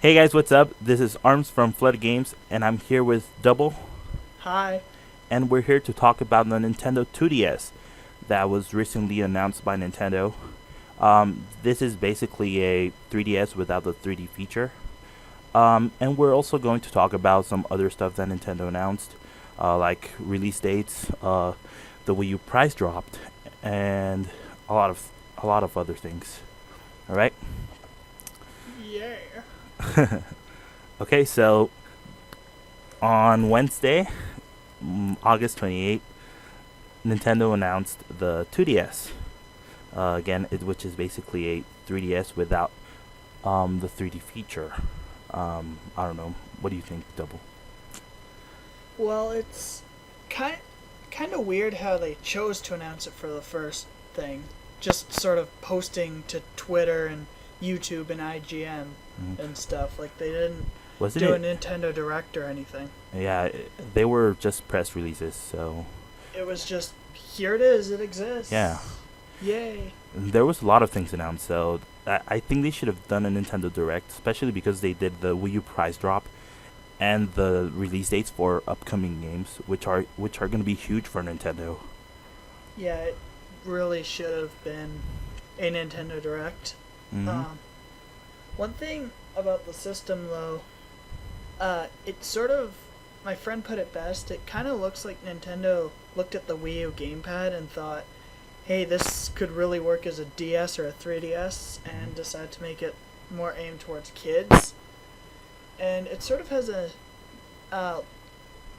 Hey guys, what's up? This is Arms from FLUDD Games, and I'm here with Double, Hi. and we're here to talk about the Nintendo 2DS that was recently announced by Nintendo. This is basically a 3DS without the 3D feature. And we're also going to talk about some other stuff that Nintendo announced, like release dates, the Wii U Price Dropped, and a lot of a lot of other things. All right. Yeah. Okay, so on Wednesday, August 28th, Nintendo announced the 2DS. Which is basically a 3DS without the 3D feature. I don't know. What do you think, Double? Well, it's kind kind of weird how they chose to announce it for the first thing. Just sort of posting to Twitter and YouTube and IGN Mm-hmm. and stuff. Like they didn't Wasn't do a it? Nintendo Direct or anything. Yeah, they were just press releases. So It was just here it is, it yeah, exists. Yay. there was a lot of things announced. So I think they should have done a Nintendo Direct, especially because they did the Wii U Prize Drop and the release dates for upcoming games, which are going to be huge for Nintendo. Yeah, it really should have been a Nintendo Direct. Mm-hmm. Um, One thing about the system though, it sort of, my friend put it best, it kind of looks like Nintendo looked at the Wii U gamepad and thought, hey, this could really work as a DS or a 3DS, and decided to make it more aimed towards kids. And it sort of has a uh,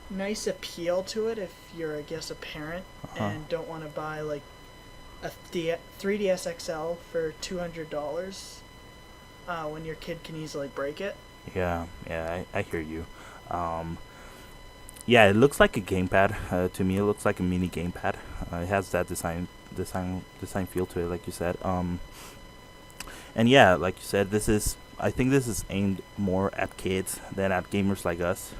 nice appeal to it if you're, I guess, a parent Uh-huh. and don't want to buy like a 3DS XL for $200 when your kid can easily break it. Yeah, I hear you. Um, yeah, it looks like a gamepad. To me, it looks like a mini gamepad. It has that design feel to it, like you said. And yeah, like you said, I think this is aimed more at kids than at gamers like us.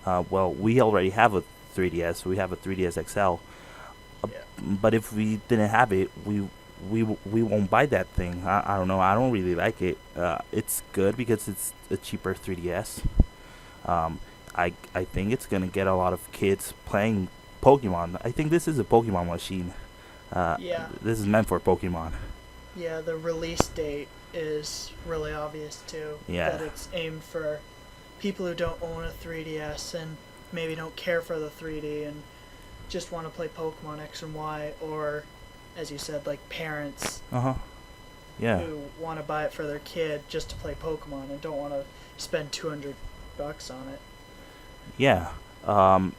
Well, we already have a 3DS. We have a 3DS XL. Uh, Yeah. but if we didn't have it, we won't buy that thing. I don't know. I don't really like it. It's good because it's a cheaper 3DS. Um, I think it's gonna get a lot of kids playing Pokemon. I think this is a Pokemon machine. Uh, Yeah. this is meant for Pokemon. Yeah, the release date is really obvious too. Yeah. That it's aimed for people who don't own a 3DS and maybe don't care for the 3D and just want to play Pokemon X and Y, or, as you said, like parents Uh huh. Yeah. who want to buy it for their kid just to play Pokemon and don't want to spend $200 on it. Yeah.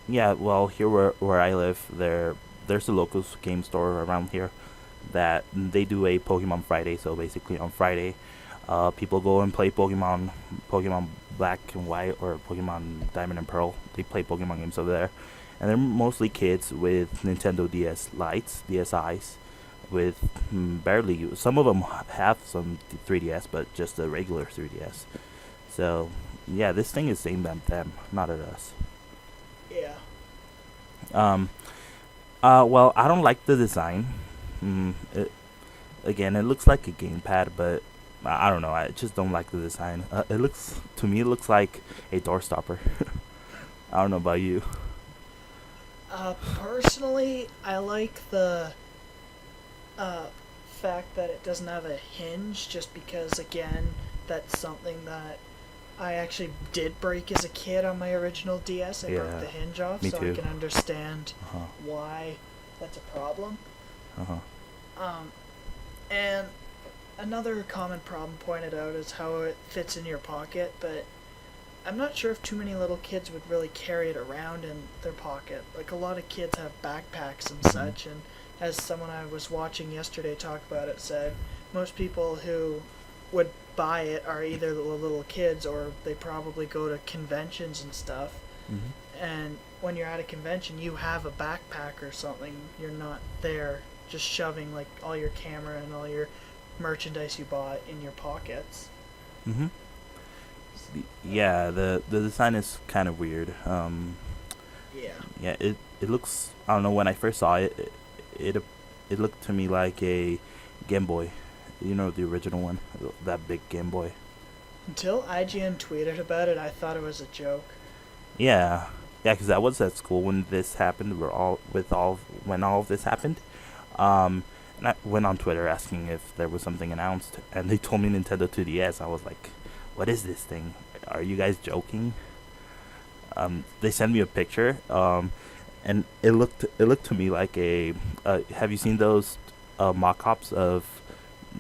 Yeah. Well, here where I live, there's a local game store around here that they do a Pokemon Friday. So basically, on Friday, people go and play Pokemon Black and White or Pokemon Diamond and Pearl. They play Pokemon games over there, and they're mostly kids with Nintendo DS Lites, DSi's, with barely. Some of them have some 3DS, but just a regular 3DS. So yeah, this thing is aimed at them, not at us. Yeah. Um. Well, I don't like the design. It again, it looks like a gamepad, but I don't know. I just don't like the design. It looks to me, it looks like a door stopper. I don't know about you. Personally, I like the uh, fact that it doesn't have a hinge, just because, again, that's something that I actually did break as a kid on my original DS. I broke Yeah, the hinge off, me so I too. can understand Uh huh. why that's a problem. Uh huh. Um, and another common problem pointed out is how it fits in your pocket, but I'm not sure if too many little kids would really carry it around in their pocket. Like, a lot of kids have backpacks and Mhm. such, and as someone I was watching yesterday talk about it said, most people who would buy it are either the little kids or they probably go to conventions and stuff. Mhm. And when you're at a convention, you have a backpack or something. You're not there just shoving like all your camera and all your merchandise you bought in your pockets. Mhm. Yeah, the design is kind of weird. Yeah. Yeah, it looks. I don't know. When I first saw it, it it looked to me like a Game Boy. You know the original one, that big Game Boy. Until IGN tweeted about it, I thought it was a joke. Yeah, yeah, because I was at school when this happened. We're all with all when all of this happened. Um, and I went on Twitter asking if there was something announced, and they told me Nintendo 2DS. I was like, "What is this thing? Are you guys joking?" They sent me a picture, and it looked to me like a. Have you seen those mock-ups of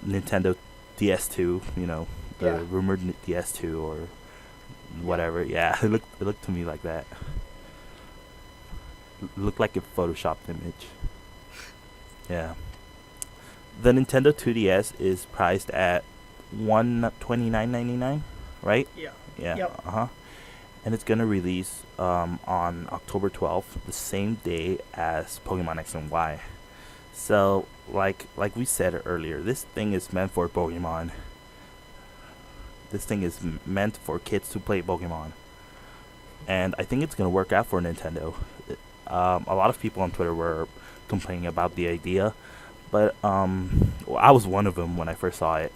Nintendo DS2? You know, the Yeah, rumored DS2 or yeah. whatever. Yeah, it looked to me like that. Looked like a photoshopped image. Yeah. The Nintendo 2DS is priced at 129.99, right? Yeah. Yeah. Yep. Uh-huh. And it's gonna release on October 12th, the same day as Pokemon X and Y. So, like we said earlier, this thing is meant for Pokemon. This thing is meant for kids to play Pokemon, and I think it's gonna work out for Nintendo. A lot of people on Twitter were complaining about the idea, but well, I was one of them when I first saw it.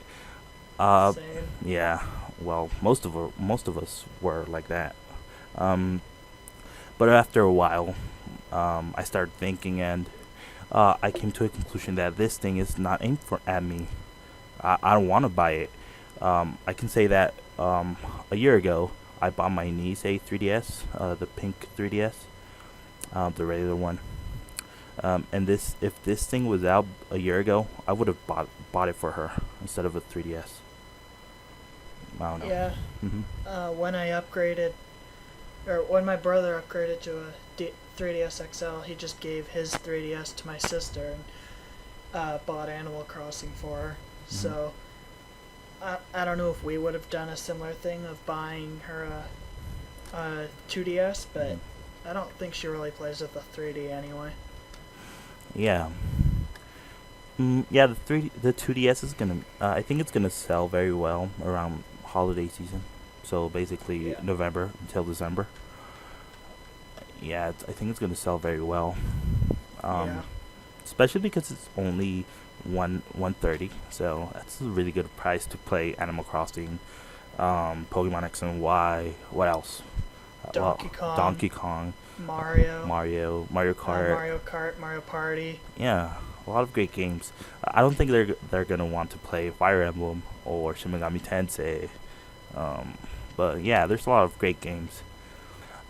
Uh, Same. yeah, well, most of us were like that. Um, but after a while, I started thinking, and I came to a conclusion that this thing is not aimed for at me. I don't want to buy it. I can say that a year ago, I bought my niece a 3DS, the pink 3DS, the regular one. And if this thing was out a year ago, I would have bought it for her instead of a 3DS. I don't know. Yeah. Hmm. When I upgraded, or when my brother upgraded to a 3DS XL, he just gave his 3DS to my sister and bought Animal Crossing for her. Hmm. So I don't know if we would have done a similar thing of buying her a 2DS, but Hmm. I don't think she really plays with the 3D anyway. Yeah. Yeah, the 2DS is gonna. I think it's gonna sell very well around holiday season. So basically Yeah. November until December. Yeah, I think it's gonna sell very well. Yeah. Um, Especially because it's only 130. So that's a really good price to play Animal Crossing, Pokemon X and Y. What else? Donkey Kong, Donkey Kong, Mario, Mario Kart. Mario Kart, Mario Party. Yeah, a lot of great games. I don't think they're gonna want to play Fire Emblem or Shin Megami Tensei. Um, but yeah, there's a lot of great games.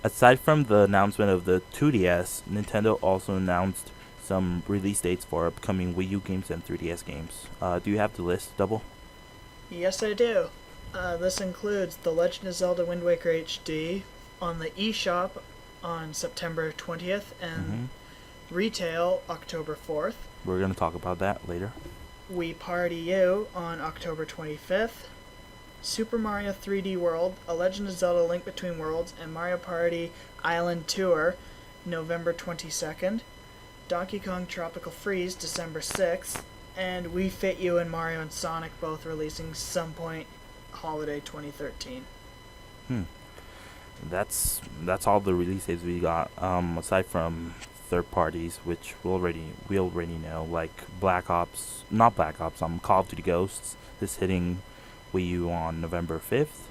Aside from the announcement of the 2DS, Nintendo also announced some release dates for upcoming Wii U games and 3DS games. Do you have the list, Double? Yes, I do. This includes The Legend of Zelda Wind Waker HD on the eShop on September 20th and Mm-hmm. retail October 4th. We're gonna talk about that later. Wii Party U on October 25th. Super Mario 3D World, A Legend of Zelda Link Between Worlds, and Mario Party Island Tour November 22nd. Donkey Kong Tropical Freeze December 6th. And Wii Fit U and Mario and Sonic both releasing some point holiday 2013. Hmm. That's all the release dates we got. Aside from third parties, which we already know, like not Black Ops. Call of Duty Ghosts is hitting Wii U on November 5th.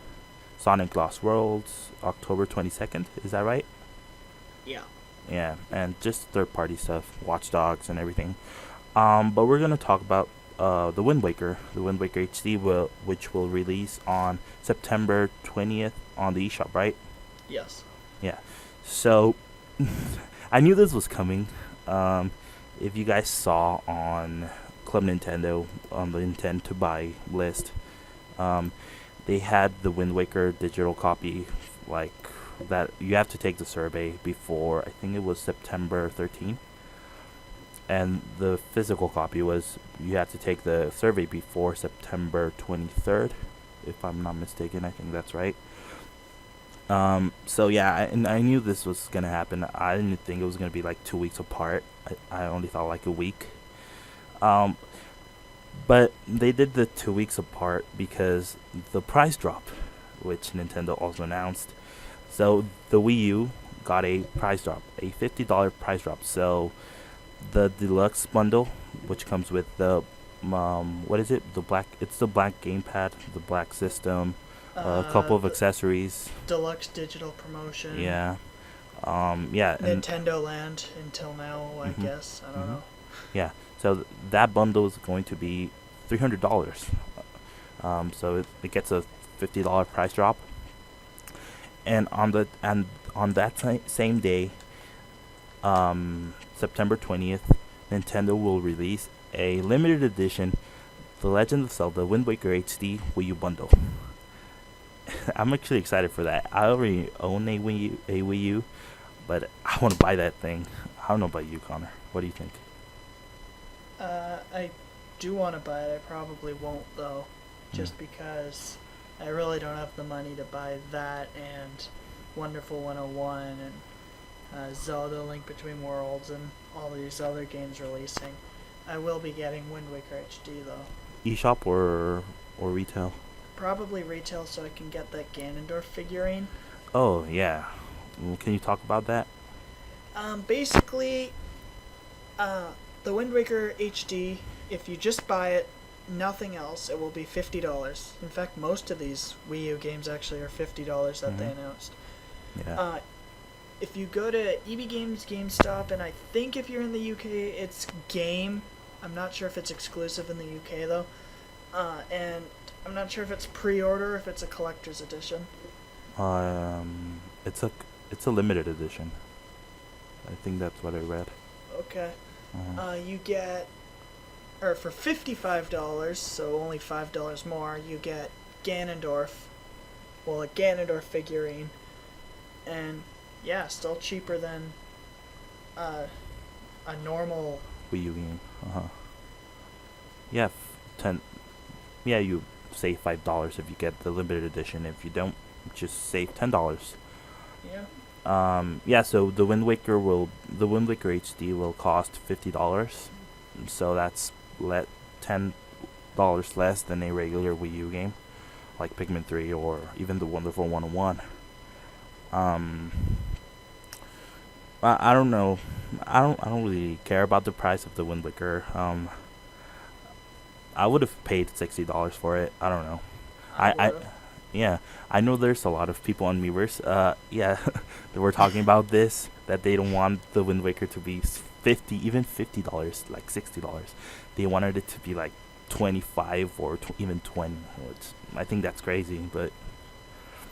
Sonic Lost Worlds October 22nd. Is that right? Yeah. Yeah, and just third party stuff, Watch Dogs and everything. But we're gonna talk about the Wind Waker HD, which will release on September 20th on the eShop, right? Yes. Yeah. So I knew this was coming. Um, if you guys saw on Club Nintendo on the Nintendo to buy list, um, they had the Wind Waker digital copy, like that. You have to take the survey before I think it was September 13th, and the physical copy was you had to take the survey before September 23rd, if I'm not mistaken. I think that's right. So yeah, and I knew this was gonna happen. I didn't think it was gonna be like 2 weeks apart. I only thought like a week. Um, but they did the 2 weeks apart because the price drop, which Nintendo also announced. So the Wii U got a price drop, a $50 price drop. So the deluxe bundle, which comes with the what is it? It's the black gamepad, the black system, a couple of The accessories. deluxe digital promotion. Yeah. Yeah, and Nintendo Land until now, I mhm, guess. I don't mhm, know. yeah. So that bundle is going to be $300. So it gets a $50 price drop, and on that same day, September 20th, Nintendo will release a limited edition The Legend of Zelda Wind Waker HD Wii U bundle. I'm actually excited for that. I already own a Wii U, but I want to buy that thing. I don't know about you, Connor. What do you think? I do want to buy it. I probably won't, though, Mm. just because I really don't have the money to buy that and Wonderful 101 and Zelda Link Between Worlds and all these other games releasing. I will be getting Wind Waker HD, though. eShop or retail? Probably retail so I can get that Ganondorf figurine. Oh yeah. Can you talk about that? Basically, the Wind Waker HD, if you just buy it, nothing else, it will be $50. In fact, most of these Wii U games actually are $50 that they Mhm. announced. Yeah. If you go to EB Games, GameStop, and I think if you're in the UK, it's Game. I'm not sure if it's exclusive in the UK though, and I'm not sure if it's pre-order, or if it's a collector's edition. Um, it's a it's a limited edition. I think that's what I read. Okay. Uh-huh. You get, or for $55, so only $5 more, you get Ganondorf. Well, a Ganondorf figurine, and yeah, still cheaper than uh, a normal. Wii U game. Uh-huh. Yeah, 10. Yeah, you save $5 if you get the limited edition. If you don't, just save $10. Yeah. Yeah. So the Wind Waker HD will cost $50. So that's let $10 less than a regular Wii U game, like Pikmin 3 or even the Wonderful 101. Um, I don't know. I don't really care about the price of the Wind Waker. I would have paid $60 for it. I don't know. I I would've. yeah. I know there's a lot of people on Miiverse. Yeah, that were talking about this, that they don't want the Wind Waker to be 50, even $50, like $60. They wanted it to be like 25 or even 20. Which I think that's crazy, but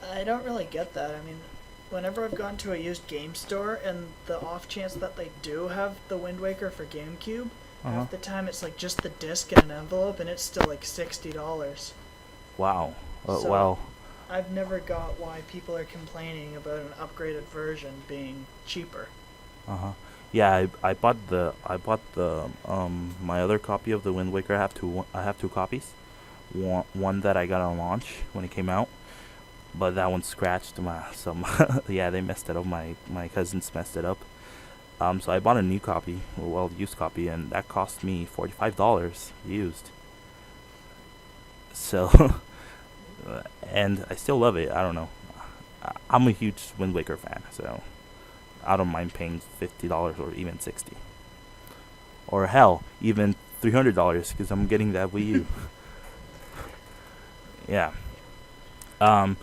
I don't really get that. I mean, whenever I've gone to a used game store and the off chance that they do have the Wind Waker for GameCube, uh-huh. half the time it's like just the disc in an envelope and it's still like $60. Wow. So Well, I've never got why people are complaining about an upgraded version being cheaper. uh-huh. Yeah, I bought the my other copy of the Wind Waker. I have two copies. One that I got on launch when it came out, but that one's scratched. Yeah, they messed it up. My cousins messed it up. So I bought a new copy, well, used copy, and that cost me $45 used. So, and I still love it. I don't know. I'm a huge Wind Waker fan, so I don't mind paying $50 or even 60, or hell, even $300 because I'm getting that Wii U. Yeah. Um.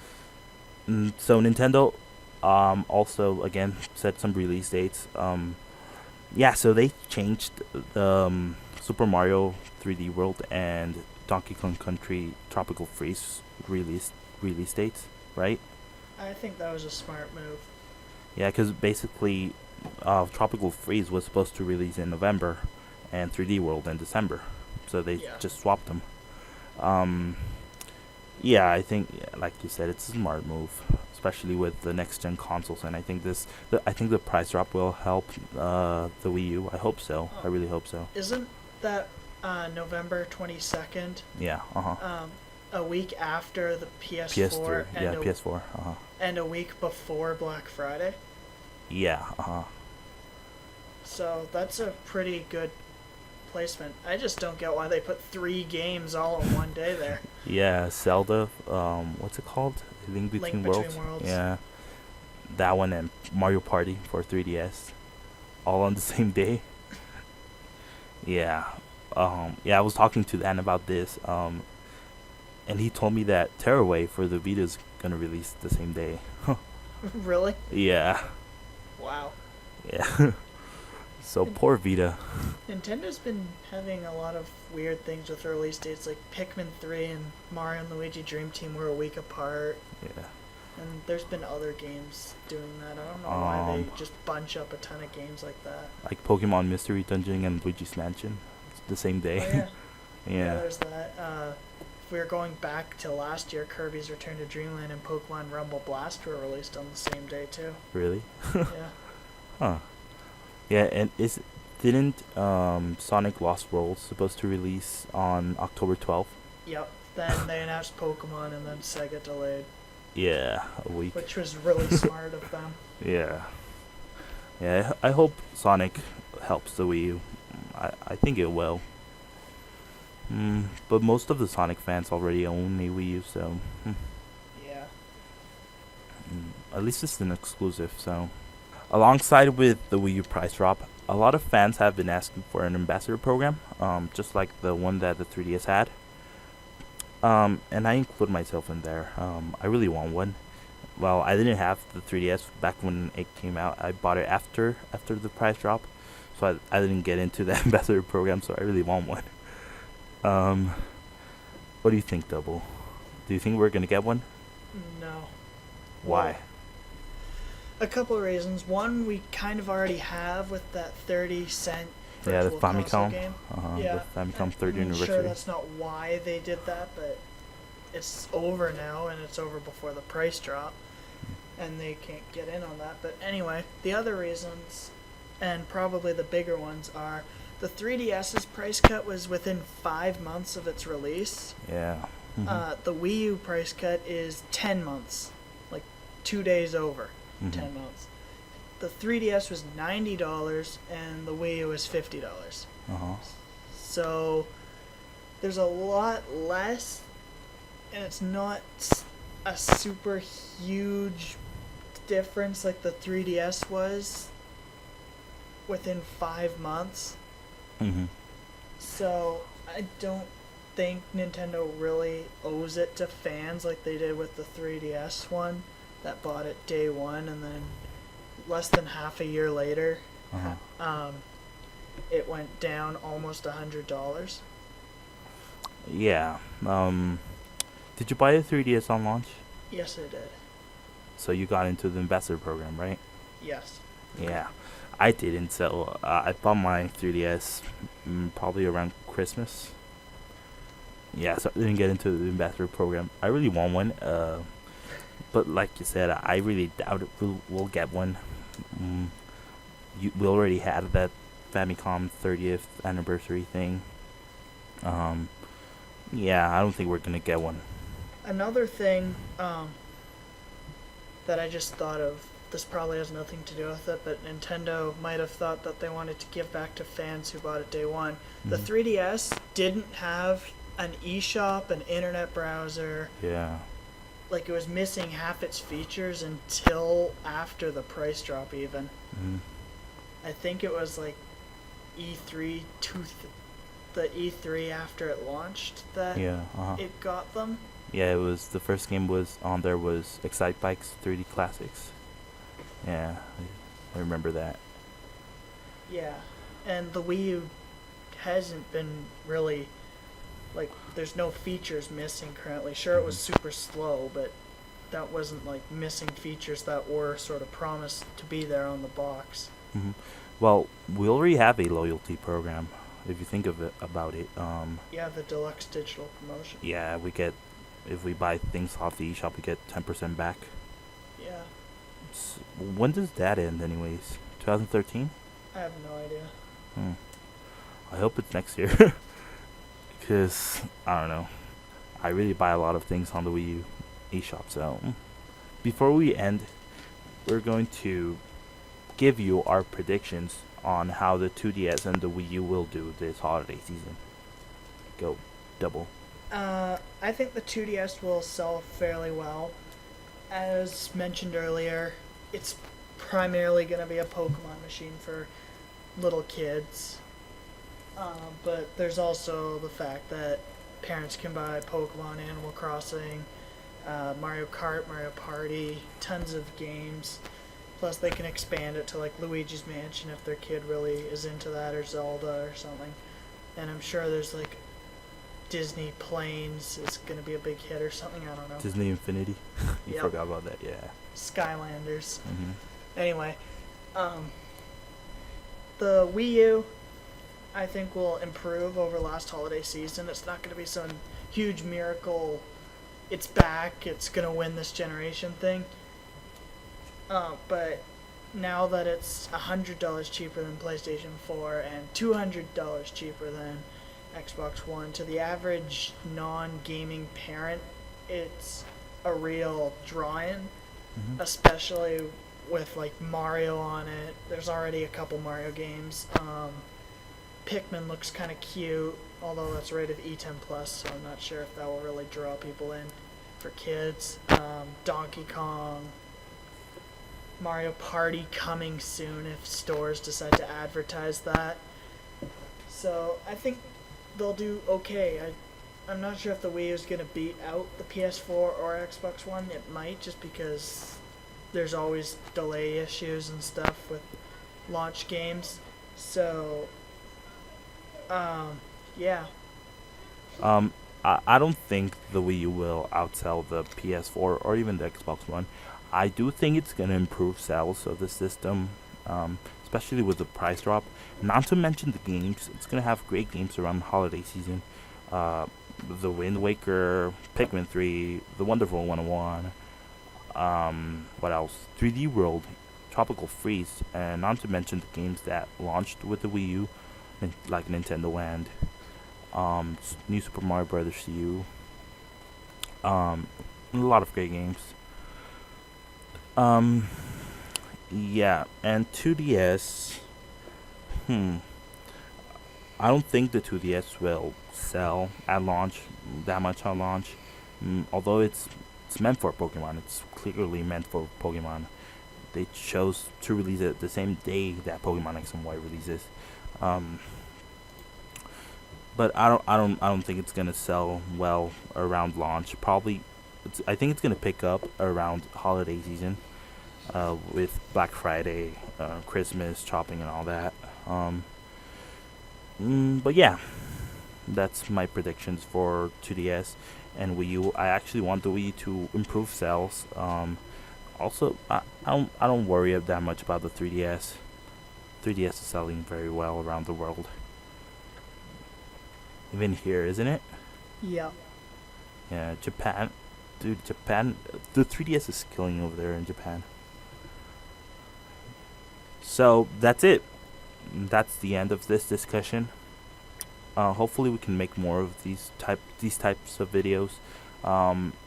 So Nintendo, also again set some release dates. Yeah. So they changed the Super Mario 3D World and Donkey Kong Country Tropical Freeze release release dates, right? I think that was a smart move. Yeah, because basically, Tropical Freeze was supposed to release in November, and 3D World in December, so they Yeah. just swapped them. Um, yeah, I think, yeah, like you said, it's a smart move, especially with the next gen consoles, and I think the price drop will help the Wii U. I hope so. I Oh, really hope so. isn't that November 22nd, Yeah. Uh huh. a week after the PS3. PS4 Yeah. PS4. Uh huh. and a week before Black Friday? Yeah. Uh huh. So that's a pretty good placement. I just don't get why they put 3 games all in one day there. Yeah. Zelda. What's it called? Link Link Between Between Worlds. Worlds. Yeah. That one and Mario Party for 3DS, all on the same day. Yeah. Yeah, I was talking to Dan about this. And he told me that Tearaway for the Vita is gonna release the same day. Really? Yeah, Wow. yeah. So And poor Vita. Nintendo's been having a lot of weird things with their release dates, like Pikmin 3 and Mario and Luigi Dream Team were a week apart. Yeah. And there's been other games doing that. I don't know why they just bunch up a ton of games like that. Like Pokemon Mystery Dungeon and Luigi's Mansion, it's the same Oh day. yeah. Yeah, Yeah. there's that. If we were going back to last year, Kirby's Return to Dreamland and Pokemon Rumble Blast were released on the same day too. Really? Yeah. Huh. Yeah, and didn't Sonic Lost Worlds supposed to release on October 12th? Yep. Then they announced Pokemon and then Sega delayed, Yeah, a week. which was really smart of them. Yeah. Yeah, I hope Sonic helps the Wii U. I think it will. But most of the Sonic fans already own a Wii U, so Yeah. at least it's an exclusive. So, alongside with the Wii U Price Drop, a lot of fans have been asking for an ambassador program, just like the one that the 3DS had. And I include myself in there. I really want one. Well, I didn't have the 3DS back when it came out. I bought it after the price drop, so I didn't get into the ambassador program. So I really want one. What do you think, Double? Do you think we're gonna get one? No. Why? A couple of reasons. One, we kind of already have with that 30-cent Yeah, the Virtual Console Famicom. game. The Famicom 30th anniversary. Sure, that's not why they did that, but it's over now, and it's over before the price drop, and they can't get in on that. But anyway, the other reasons, and probably the bigger ones, are the 3DS's price cut was within 5 months of its release. Yeah. The Wii U price cut is 10 months, like 2 days over 10 months. The 3DS was $90 and the Wii U was $50. So there's a lot less, and it's not a super huge difference like the 3DS was within 5 months. So I don't think Nintendo really owes it to fans like they did with the 3DS one that bought it day one, and then less than half a year later, it went down almost $100. Yeah. Did you buy a 3DS on launch? Yes, it did. So you got into the ambassador program, right? Yes. Yeah. I didn't. So I bought my 3DS probably around Christmas. Yeah, so I didn't get into the ambassador program. I really want one. But like you said, I really doubt it. We'll get one. We already had that Famicom 30th anniversary thing. Yeah, I don't think we're gonna get one. Another thing that I just thought of, this probably has nothing to do with it, but Nintendo might have thought that they wanted to give back to fans who bought it day one. The 3DS didn't have an eShop, an internet browser. Yeah. Like, it was missing half its features until after the price drop even. I think it was like E3 the E3 after it launched that it got them. Yeah, it was the first game was on there was Excite Bikes 3D Classics. Yeah, I remember that. Yeah, and the Wii U hasn't been really, like, there's no features missing currently. Sure, it was super slow, but that wasn't like missing features that were sort of promised to be there on the box. Well, we already have a loyalty program. If you think of it about it, Yeah, the deluxe digital promotion. yeah, we get if we buy things off the eShop, we get 10% back. Yeah, When does that end, anyways? 2013? I have no idea. I hope it's next year. Because, I don't know. I really buy a lot of things on the Wii U eShop. So, before we end, we're going to give you our predictions on how the 2DS and the Wii U will do this holiday season. Go, Double. I think the 2DS will sell fairly well. As mentioned earlier, it's primarily going to be a Pokemon machine for little kids. But there's also the fact that parents can buy Pokemon, Animal Crossing, Mario Kart, Mario Party, tons of games. Plus, they can expand it to like Luigi's Mansion if their kid really is into that, or Zelda or something. And I'm sure there's like Disney Planes is going to be a big hit or something. I don't know. Disney Infinity. You Yep. forgot about that, yeah. Skylanders. Hmm. Anyway, the Wii U, I think, will improve over last holiday season. It's not going to be some huge miracle. It's back. It's going to win this generation thing. But now that it's $100 cheaper than PlayStation 4 and $200 cheaper than Xbox One, to the average non-gaming parent, it's a real draw-in, especially with like Mario on it. There's already a couple Mario games. Pikmin looks kind of cute, although that's rated E10+, so I'm not sure if that will really draw people in for kids. Donkey Kong, Mario Party coming soon if stores decide to advertise that. So I think they'll do okay. I'm not sure if the Wii U is going to beat out the PS4 or Xbox One. It might, just because there's always delay issues and stuff with launch games. So, yeah. I don't think the Wii U will outsell the PS4 or even the Xbox One. I do think it's going to improve sales of the system, especially with the price drop. Not to mention the games. It's going to have great games around the holiday season. The Wind Waker, Pikmin 3, The Wonderful 101, what else? 3D World, Tropical Freeze, and not to mention the games that launched with the Wii U, like Nintendo Land, New Super Mario Brothers U, a lot of great games. Yeah, and 2DS, I don't think the 2DS will sell at launch, that much at launch. Although it's meant for Pokemon, it's clearly meant for Pokemon. They chose to release it the same day that Pokemon X and Y releases. But I don't think it's gonna sell well around launch. Probably, I think it's gonna pick up around holiday season, with Black Friday, Christmas shopping and all that. But yeah, that's my predictions for 2DS and Wii U. I actually want the Wii U to improve sales. Also, I don't worry that much about the 3DS. 3DS is selling very well around the world. Even here, isn't it? Yeah. Yeah, Japan. Dude, Japan, the 3DS is killing over there in Japan. So, that's it. That's the end of this discussion. Hopefully we can make more of these types of videos.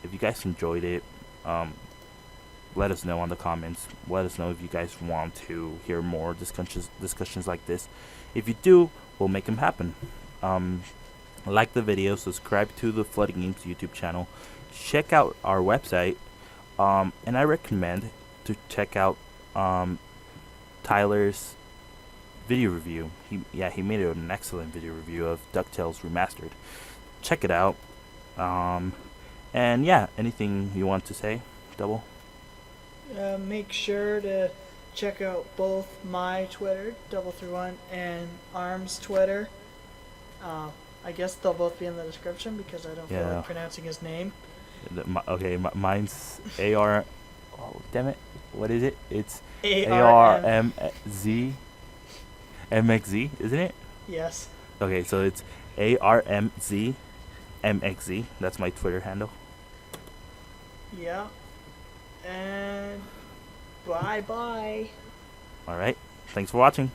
If you guys enjoyed it, let us know on the comments. Let us know if you guys want to hear more discussions like this. If you do, we'll make them happen. Like the video, subscribe to the FLUDD Games YouTube channel, check out our website, and I recommend to check out Tyler's video review. He made an excellent video review of DuckTales Remastered. Check it out. And yeah, anything you want to say, Double? Make sure to check out both my Twitter, Double31, and Arm's Twitter. I guess they'll both be in the description because I don't feel like pronouncing his name. Mine's AR. Oh, damn it. What is it? It's ARMZ. MXZ, isn't it? Yes. Okay, so it's ARMZ MXZ. That's my Twitter handle. Yeah. And bye-bye. Alright. Thanks for watching.